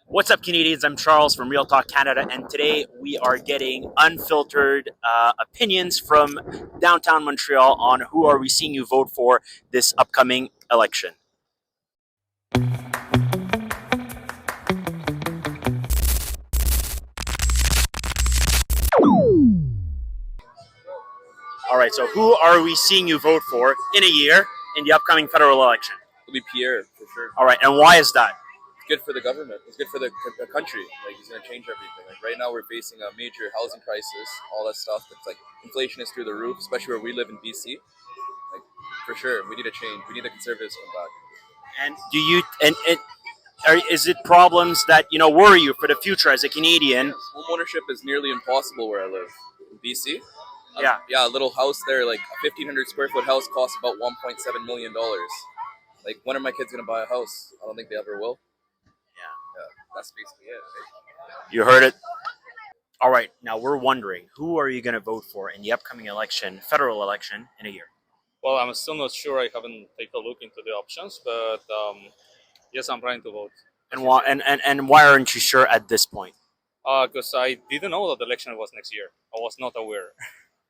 What's up, Canadians? I'm Charles from Real Talk Canada, and today we are getting unfiltered opinions from downtown Montreal on who are we seeing you vote for this upcoming election. All right, so who are we seeing you vote for in a year in the upcoming federal election? It'll be Pierre for sure. All right, and why is that? It's good for the government. It's good for the country. Like he's gonna change everything. Like right now we're facing a major housing crisis, all that stuff. It's like inflation is through the roof, especially where we live in BC. Like for sure, we need a change. We need the Conservatives to come back. And do you is it problems that worry you for the future as a Canadian? Home ownership is nearly impossible where I live in BC. Yeah. Yeah, a little house there, like a 1,500 square foot house, costs about $1.7 million. Like, when are my kids gonna buy a house? I don't think they ever will. Yeah, that's basically it. Right? You heard it. All right, now we're wondering, who are you going to vote for in the upcoming election, federal election, in a year? Well, I'm still not sure. I haven't taken a look into the options, but yes, I'm trying to vote. And why? And why aren't you sure at this point? Because I didn't know that the election was next year. I was not aware.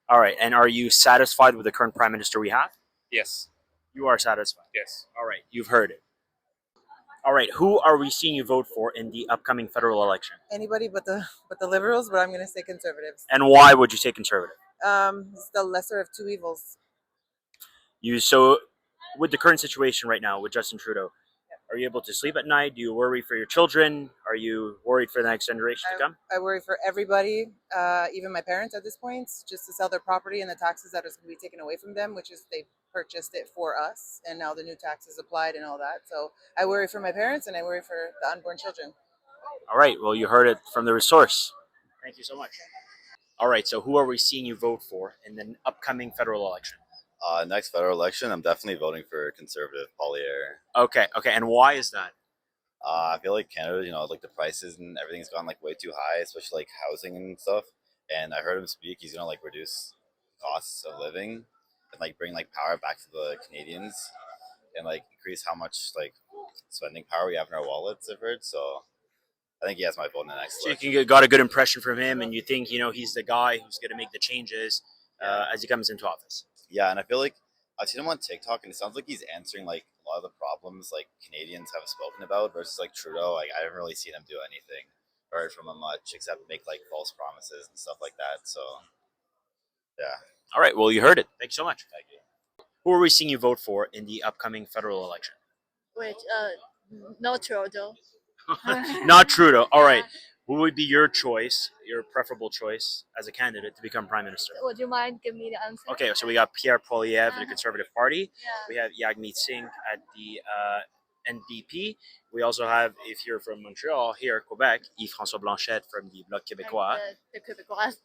All right, and are you satisfied with the current prime minister we have? Yes. You are satisfied. Yes. All right, you've heard it. All right, who are we seeing you vote for in the upcoming federal election? Anybody but the Liberals, but I'm going to say Conservatives. And why would you say conservative? It's the lesser of two evils. So, with the current situation right now with Justin Trudeau, are you able to sleep at night? Do you worry for your children? Are you worried for the next generation to come? I worry for everybody, even my parents at this point, just to sell their property and the taxes that is going to be taken away from them, which is they purchased it for us, and now the new taxes applied and all that. So I worry for my parents, and I worry for the unborn children. All right. Well, you heard it from the resource. Thank you so much. All right. So, who are we seeing you vote for in the upcoming federal election? Next federal election, I'm definitely voting for Conservative Polievre. Okay. Okay. And why is that? I feel like Canada, like the prices and everything's gone like way too high, especially like housing and stuff. And I heard him speak. He's gonna like reduce costs of living and like bring like power back to the Canadians and like increase how much like spending power we have in our wallets. I've heard. So I think he has my vote in the next So election. you got a good impression from him, and you think he's the guy who's going to make the changes as he comes into office. Yeah, and I feel like I've seen him on TikTok, and it sounds like he's answering like a lot of the problems like Canadians have spoken about versus like Trudeau. Like I haven't really seen him do anything or heard from him much except make like false promises and stuff like that. So, yeah. All right. Well, you heard it. Thanks so much. Thank you. Who are we seeing you vote for in the upcoming federal election? No Trudeau. Not Trudeau. All right. Who would be your choice, your preferable choice as a candidate to become prime minister? Would you mind giving me the answer? Okay, so we got Pierre Polievre in the Conservative Party. Yeah. We have Jagmeet Singh at the NDP. We also have, if you're from Montreal, here, Quebec, Yves-François Blanchet from the Bloc Québécois. The Québécois.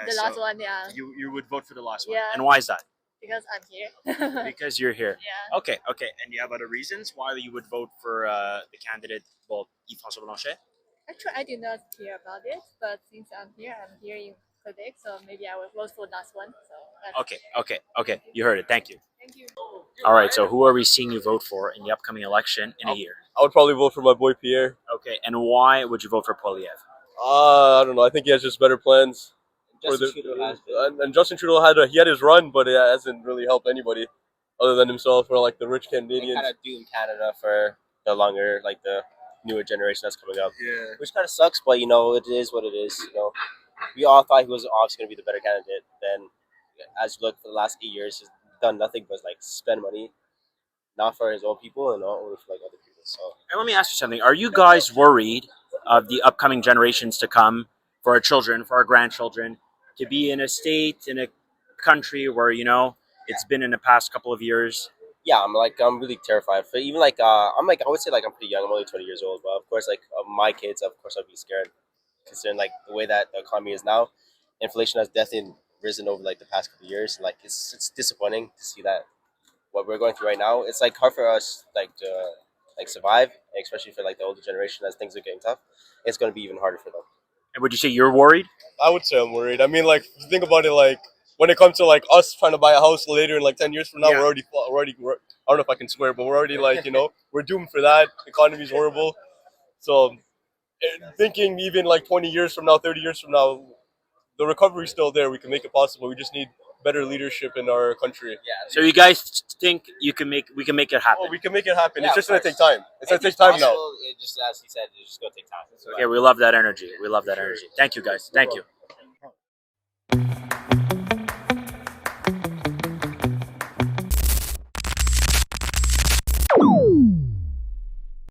The so last one, yeah. You would vote for the last one. Yeah. And why is that? Because I'm here. Because you're here. Yeah. Okay. And you have other reasons why you would vote for the candidate, Yves-François Blanchet? Actually, I did not hear about it, but since I'm here in Quebec, so maybe I will vote for last one. So Okay. You heard it. Thank you. Thank you. All right. So who are we seeing you vote for in the upcoming election in a year? I would probably vote for my boy Pierre. Okay. And why would you vote for Polievre? I don't know. I think he has just better plans. And Justin Trudeau had his run, but it hasn't really helped anybody other than himself or like the rich Canadians. Kind of doomed Canada for the longer, like the newer generation that's coming up. Yeah. Which kind of sucks, but it is what it is. We all thought he was obviously going to be the better candidate. Then, as you look for the last 8 years, he's done nothing but like spend money, not for his own people and not only for like other people. So. And let me ask you something: are you guys worried of the upcoming generations to come, for our children, for our grandchildren, to be in a state, in a country where it's been in the past couple of years? Yeah, I'm really terrified. For even I would say I'm pretty young. I'm only 20 years old, but of course my kids, of course I'd be scared, considering like the way that the economy is now. Inflation has definitely risen over like the past couple of years. Like it's disappointing to see that what we're going through right now. It's like hard for us to survive, especially for like the older generation as things are getting tough. It's going to be even harder for them. And would you say you're worried? I would say I'm worried. I mean, like if you think about it, like when it comes to like us trying to buy a house later in like 10 years from now, Yeah. we're already I don't know if I can swear, but we're already like we're doomed for that. The economy's horrible, so And thinking even like 20 years from now, 30 years from now, the recovery's still there. We can make it possible. We just need better leadership in our country. So you guys think we can make it happen? Oh, we can make it happen. Yeah, it's just of gonna take course. time. It's gonna take time now. It just, as he said, it's just gonna take time. Okay, we love that energy. We love that energy. Thank you, guys. Thank you.